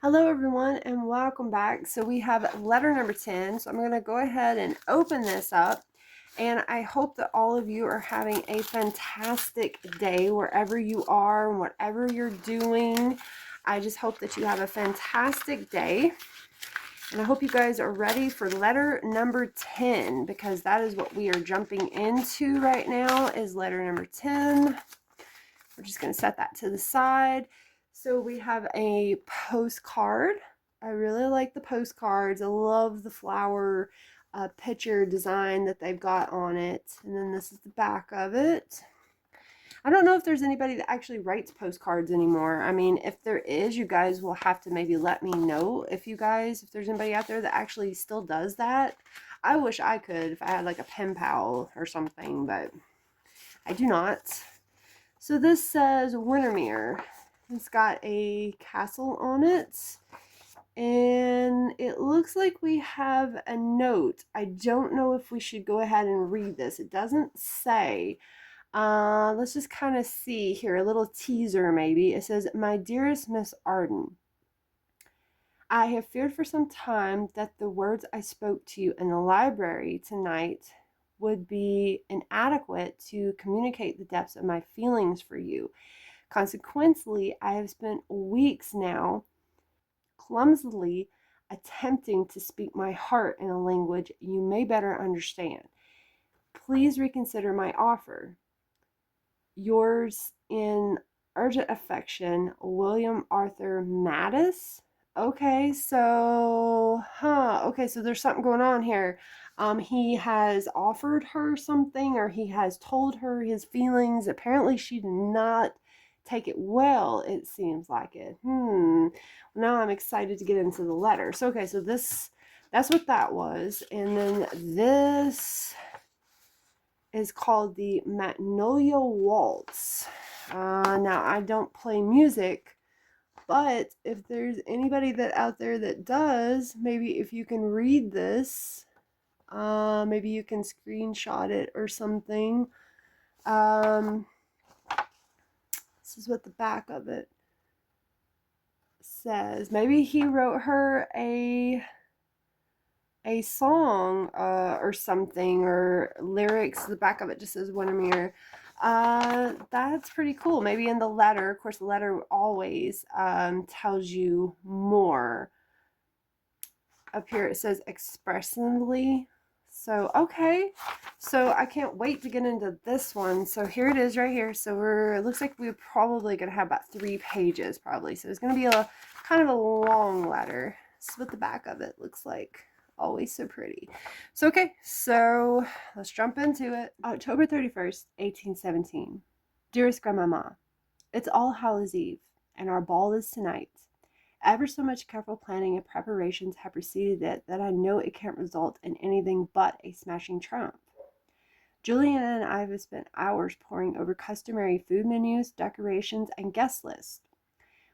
Hello everyone and welcome back. So we have letter number 10. So I'm going to go ahead and open this up. And I hope that all of you are having a fantastic day wherever you are and whatever you're doing. I just hope that you have a fantastic day. And I hope you guys are ready for letter number 10 because that is what we are jumping into right now is letter number 10. We're just going to set that to the side. So we have a postcard. I really like the postcards. I love the flower picture design that they've got on it. And then this is the back of it. I don't know if there's anybody that actually writes postcards anymore. I mean, if there is, you guys will have to maybe let me know if there's anybody out there that actually still does that. I wish I could if I had like a pen pal or something, but I do not. So this says Windermere. It's got a castle on it. And it looks like we have a note. I don't know if we should go ahead and read this. It doesn't say. Let's just kind of see here. A little teaser maybe. It says, "My dearest Miss Arden, I have feared for some time that the words I spoke to you in the library tonight would be inadequate to communicate the depths of my feelings for you. Consequently, I have spent weeks now clumsily attempting to speak my heart in a language you may better understand. Please reconsider my offer. Yours in urgent affection, William Arthur Mattis." Okay, so there's something going on here. He has offered her something, or he has told her his feelings. Apparently she did not take it well, it seems like it. Now I'm excited to get into the letter. So that's what that was. And then this is called the Magnolia Waltz. Now I don't play music, but if there's anybody that out there that does, maybe if you can read this, maybe you can screenshot it or something. This is what the back of it says. Maybe he wrote her a song or something, or lyrics. The back of it just says Windermere. That's pretty cool. Maybe in the letter, of course, the letter always tells you more. Up here it says expressively. So, okay. So I can't wait to get into this one. So here it is right here. So it looks like we're probably going to have about 3 pages probably. So it's going to be a kind of a long letter. This is what the back of it looks like. Always so pretty. So, okay. So let's jump into it. October 31st, 1817. Dearest Grandmama, it's All Hallows Eve, and our ball is tonight. Ever so much careful planning and preparations have preceded it that I know it can't result in anything but a smashing triumph. Juliana and I have spent hours poring over customary food menus, decorations, and guest lists.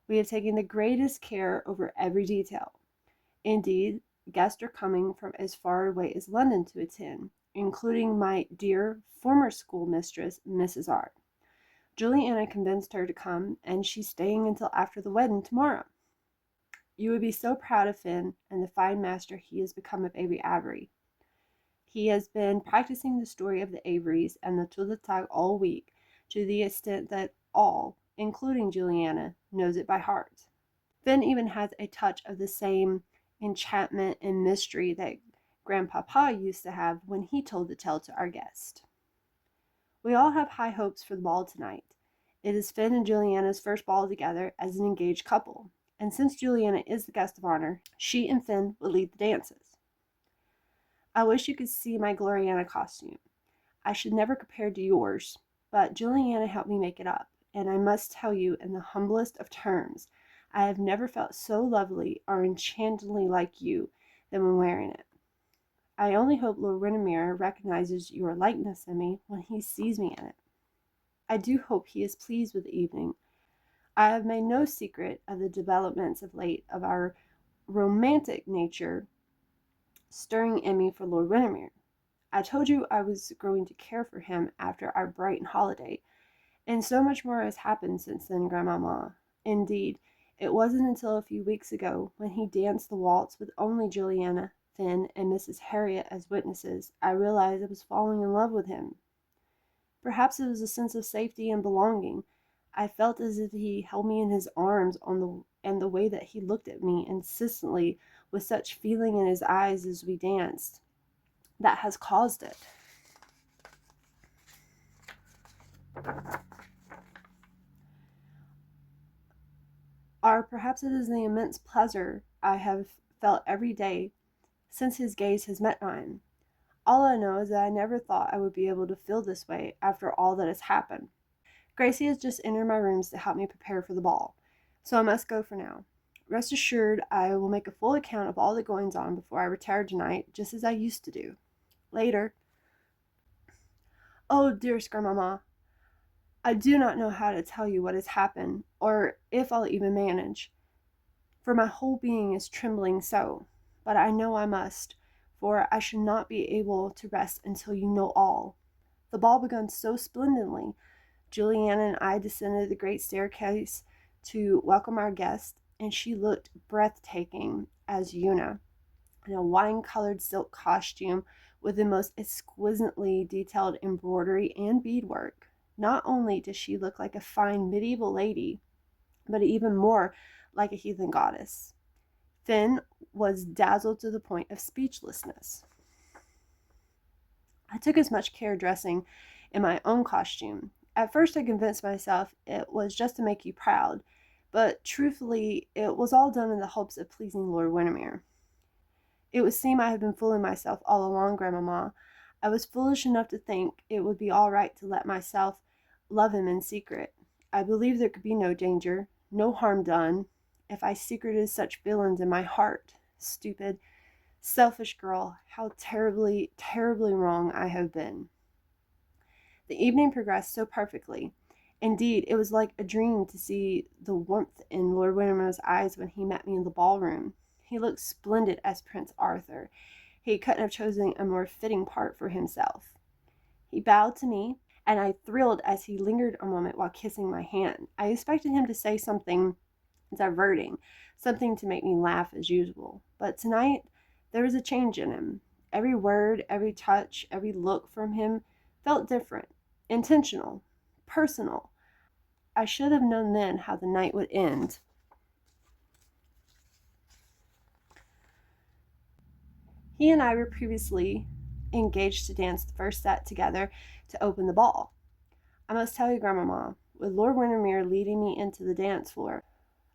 We have taken the greatest care over every detail. Indeed, guests are coming from as far away as London to attend, including my dear former schoolmistress, Mrs. R. Juliana convinced her to come, and she's staying until after the wedding tomorrow. You would be so proud of Finn and the fine master he has become of Avery Avery. He has been practicing the story of the Averys and the Tullitag all week, to the extent that all, including Juliana, knows it by heart. Finn even has a touch of the same enchantment and mystery that Grandpapa used to have when he told the tale to our guest. We all have high hopes for the ball tonight. It is Finn and Juliana's first ball together as an engaged couple, and since Juliana is the guest of honor, she and Finn will lead the dances. I wish you could see my Gloriana costume. I should never compare to yours, but Juliana helped me make it up, and I must tell you in the humblest of terms, I have never felt so lovely or enchantingly like you than when wearing it. I only hope Lord Windermere recognizes your likeness in me when he sees me in it. I do hope he is pleased with the evening. I have made no secret of the developments of late of our romantic nature stirring in me for Lord Windermere. I told you I was growing to care for him after our Brighton holiday, and so much more has happened since then, Grandmama. Indeed, It wasn't until a few weeks ago, when he danced the waltz with only Juliana, Finn, and Mrs. Harriet as witnesses, I realized I was falling in love with him. Perhaps it was a sense of safety and belonging. I felt as if he held me in his arms and the way that he looked at me insistently with such feeling in his eyes as we danced, that has caused it. Or perhaps it is the immense pleasure I have felt every day since his gaze has met mine. All I know is that I never thought I would be able to feel this way after all that has happened. Gracie has just entered my rooms to help me prepare for the ball, so I must go for now. Rest assured, I will make a full account of all the goings on before I retire tonight, just as I used to do. Later. Oh, dearest grandmamma, I do not know how to tell you what has happened, or if I'll even manage, for my whole being is trembling so. But I know I must, for I should not be able to rest until you know all. The ball begun so splendidly. Juliana and I descended the great staircase to welcome our guest, and she looked breathtaking as Una, in a wine-colored silk costume with the most exquisitely detailed embroidery and beadwork. Not only did she look like a fine medieval lady, but even more like a heathen goddess. Finn was dazzled to the point of speechlessness. I took as much care dressing in my own costume. At first, I convinced myself it was just to make you proud, but truthfully, it was all done in the hopes of pleasing Lord Windermere. It would seem I had been fooling myself all along, grandmamma. I was foolish enough to think it would be all right to let myself love him in secret. I believed there could be no danger, no harm done, if I secreted such feelings in my heart. Stupid, selfish girl, how terribly, terribly wrong I have been. The evening progressed so perfectly. Indeed, it was like a dream to see the warmth in Lord Windermere's eyes when he met me in the ballroom. He looked splendid as Prince Arthur. He couldn't have chosen a more fitting part for himself. He bowed to me, and I thrilled as he lingered a moment while kissing my hand. I expected him to say something diverting, something to make me laugh as usual. But tonight, there was a change in him. Every word, every touch, every look from him felt different, intentional, personal. I should have known then how the night would end. He and I were previously engaged to dance the first set together to open the ball. I must tell you, grandmamma, with Lord Windermere leading me into the dance floor,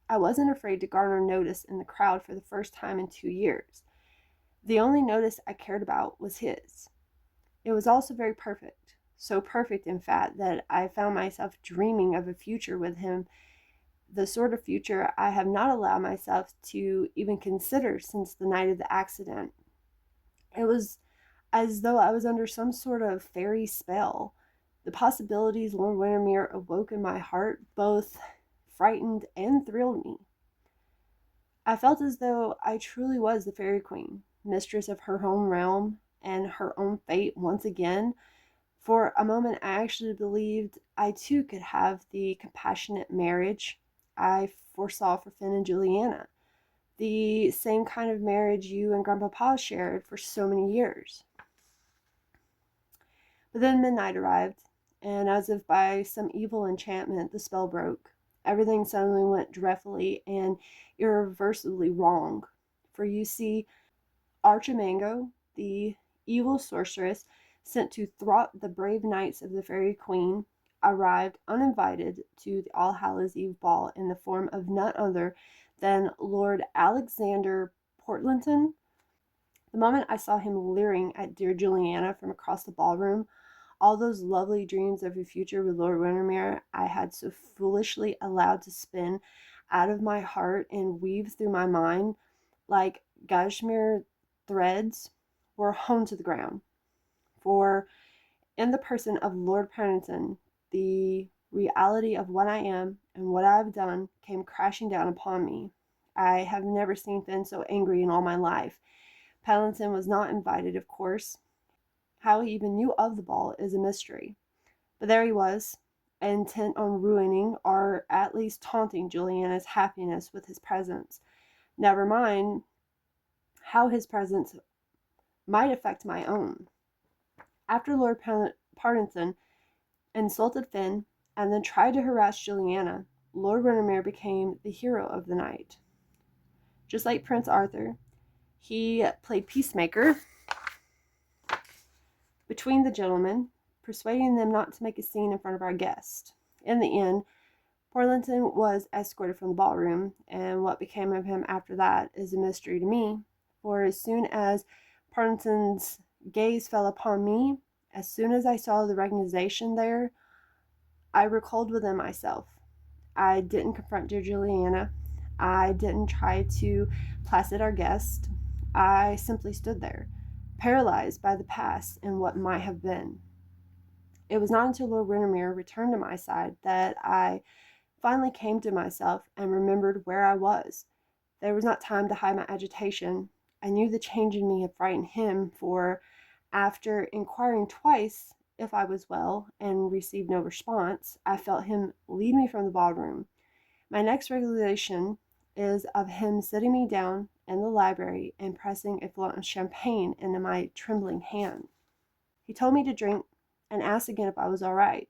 I wasn't afraid to garner notice in the crowd for the first time in 2 years. The only notice I cared about was his. It was also very perfect, so perfect, in fact, that I found myself dreaming of a future with him, the sort of future I have not allowed myself to even consider since the night of the accident. It was as though I was under some sort of fairy spell. The possibilities Lord Windermere awoke in my heart both frightened and thrilled me. I felt as though I truly was the fairy queen, mistress of her home realm and her own fate once again. For a moment, I actually believed I too could have the compassionate marriage I foresaw for Finn and Juliana, the same kind of marriage you and Grandpapa shared for so many years. But then midnight arrived, and as if by some evil enchantment, the spell broke. Everything suddenly went dreadfully and irreversibly wrong. For you see, Archimango, the evil sorceress sent to thwart the brave knights of the Fairy Queen, arrived uninvited to the All Hallows Eve ball in the form of none other than Lord Alexander Portlanton. The moment I saw him leering at dear Juliana from across the ballroom, all those lovely dreams of a future with Lord Windermere I had so foolishly allowed to spin out of my heart and weave through my mind like gossamer threads, were honed to the ground. For in the person of Lord Pennington, the reality of what I am and what I have done came crashing down upon me. I have never seen Finn so angry in all my life. Pennington was not invited, of course. How he even knew of the ball is a mystery. But there he was, intent on ruining or at least taunting Juliana's happiness with his presence. Never mind how his presence might affect my own. After Lord Partington insulted Finn and then tried to harass Juliana, Lord Windermere became the hero of the night. Just like Prince Arthur, he played peacemaker between the gentlemen, persuading them not to make a scene in front of our guest. In the end, Partington was escorted from the ballroom, and what became of him after that is a mystery to me, for as soon as Partington's gaze fell upon me, as soon as I saw the recognition there, I recalled within myself. I didn't confront dear Juliana. I didn't try to placate our guest. I simply stood there, paralyzed by the past and what might have been. It was not until Lord Windermere returned to my side that I finally came to myself and remembered where I was. There was not time to hide my agitation. I knew the change in me had frightened him, for after inquiring twice if I was well and received no response, I felt him lead me from the ballroom. My next recollection is of him sitting me down in the library and pressing a flask of champagne into my trembling hand. He told me to drink and asked again if I was all right.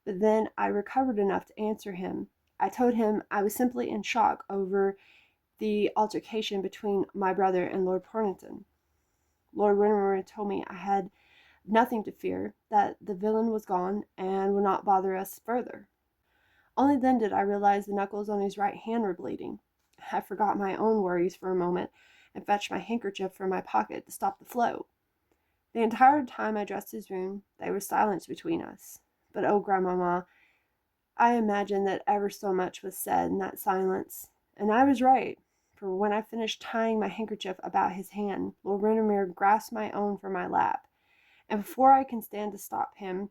But then I recovered enough to answer him. I told him I was simply in shock over the altercation between my brother and Lord Partington. Lord Windermere told me I had nothing to fear, that the villain was gone and would not bother us further. Only then did I realize the knuckles on his right hand were bleeding. I forgot my own worries for a moment and fetched my handkerchief from my pocket to stop the flow. The entire time I dressed his wound, there was silence between us. But oh, grandmamma, I imagined that ever so much was said in that silence, and I was right, for when I finished tying my handkerchief about his hand, Lord Windermere grasped my own from my lap, and before I can stand to stop him,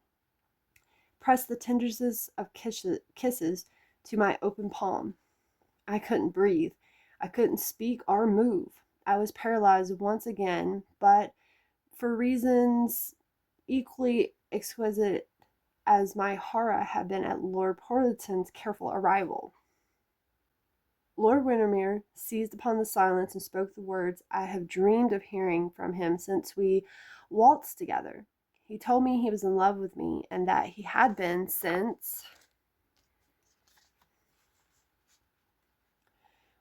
pressed the tenderest of kisses to my open palm. I couldn't breathe. I couldn't speak or move. I was paralyzed once again, but for reasons equally exquisite as my horror had been at Lord Partington's careful arrival. Lord Windermere seized upon the silence and spoke the words I have dreamed of hearing from him since we waltzed together. He told me he was in love with me, and that he had been since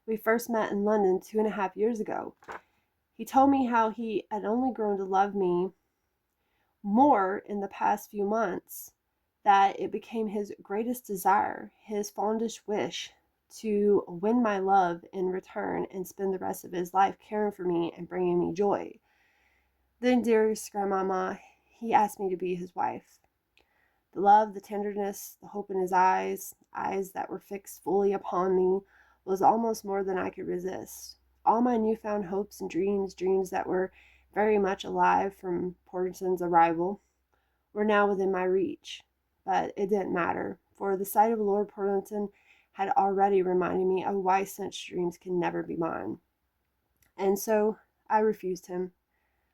we first met in London 2.5 years ago. He told me how he had only grown to love me more in the past few months, that it became his greatest desire, his fondest wish, to win my love in return and spend the rest of his life caring for me and bringing me joy. Then, dearest grandmamma, he asked me to be his wife. The love, the tenderness, the hope in his eyes that were fixed fully upon me, was almost more than I could resist. All my newfound hopes and dreams that were very much alive from Partington's arrival, were now within my reach. But it didn't matter, for the sight of Lord Partington had already reminded me of why such dreams can never be mine. And so I refused him,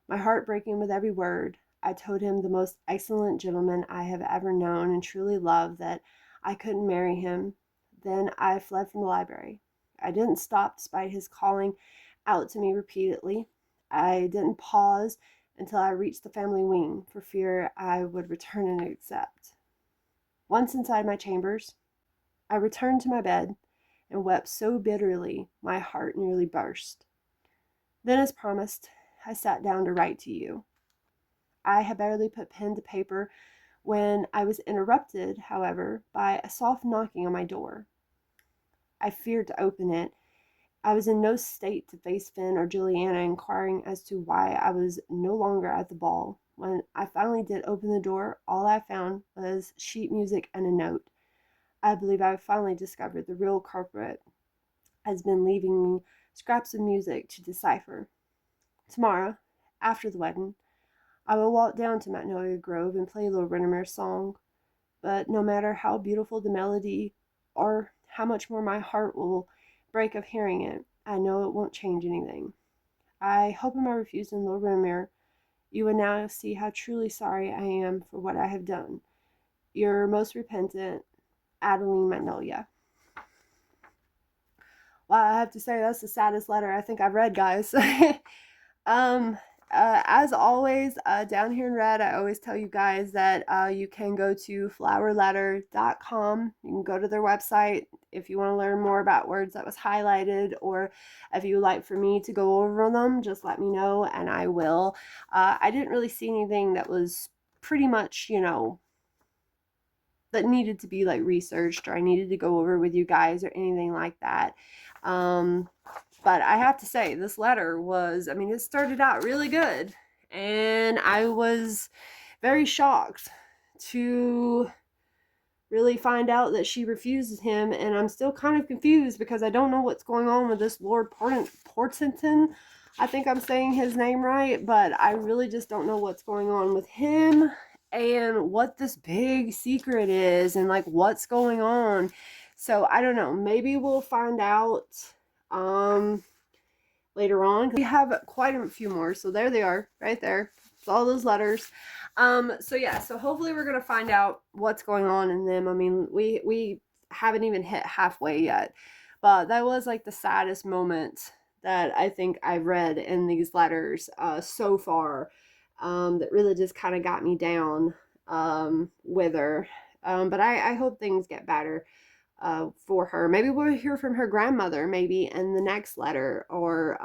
my heart breaking with every word. I told him, the most excellent gentleman I have ever known and truly loved, that I couldn't marry him. Then I fled from the library. I didn't stop despite his calling out to me repeatedly. I didn't pause until I reached the family wing, for fear I would return and accept. Once inside my chambers, I returned to my bed and wept so bitterly my heart nearly burst. Then, as promised, I sat down to write to you. I had barely put pen to paper when I was interrupted, however, by a soft knocking on my door. I feared to open it. I was in no state to face Finn or Juliana inquiring as to why I was no longer at the ball. When I finally did open the door, all I found was sheet music and a note. I believe I finally discovered the real culprit has been leaving me scraps of music to decipher. Tomorrow, after the wedding, I will walk down to Magnolia Grove and play Lord Windermere's song. But no matter how beautiful the melody, or how much more my heart will break of hearing it, I know it won't change anything. I hope in my refusing Lord Windermere, you will now see how truly sorry I am for what I have done. Your most repentant, Adelaide, Magnolia. Well, I have to say that's the saddest letter I think I've read, guys. um, as always, down here in red, I always tell you guys that you can go to flowerletter.com. You can go to their website if you want to learn more about words that was highlighted, or if you would like for me to go over them, just let me know and I will. I didn't really see anything that was pretty much, you know, that needed to be like researched or I needed to go over with you guys or anything like that. But I have to say, this letter was, I mean, it started out really good. And I was very shocked to really find out that she refuses him. And I'm still kind of confused because I don't know what's going on with this Lord Portenton. I think I'm saying his name right, but I really just don't know what's going on with him and what this big secret is and like what's going on. So I don't know. Maybe we'll find out later on. We have quite a few more. So there they are, right there. It's all those letters. So yeah, so hopefully we're gonna find out what's going on in them. I mean, we haven't even hit halfway yet, but that was like the saddest moment that I think I've read in these letters so far. That really just kind of got me down with her. But I hope things get better for her. Maybe we'll hear from her grandmother maybe in the next letter, or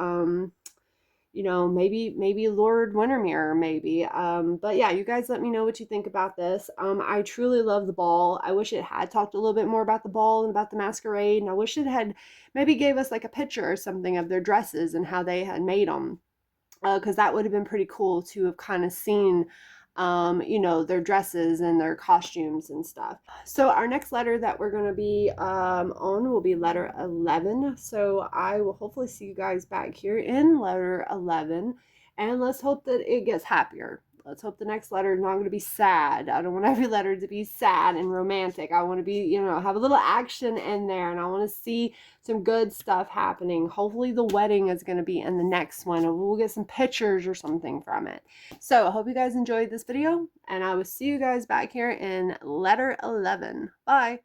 you know, maybe Lord Windermere, maybe. But yeah, you guys let me know what you think about this. I truly love the ball. I wish it had talked a little bit more about the ball and about the masquerade, and I wish it had maybe gave us like a picture or something of their dresses and how they had made them, because that would have been pretty cool to have kind of seen you know, their dresses and their costumes and stuff. So our next letter that we're going to be on will be letter 11. So I will hopefully see you guys back here in letter 11. And let's hope that it gets happier. Let's hope the next letter is not going to be sad. I don't want every letter to be sad and romantic. I want to be, you know, have a little action in there, and I want to see some good stuff happening. Hopefully the wedding is going to be in the next one, and we'll get some pictures or something from it. So I hope you guys enjoyed this video, and I will see you guys back here in letter 11. Bye.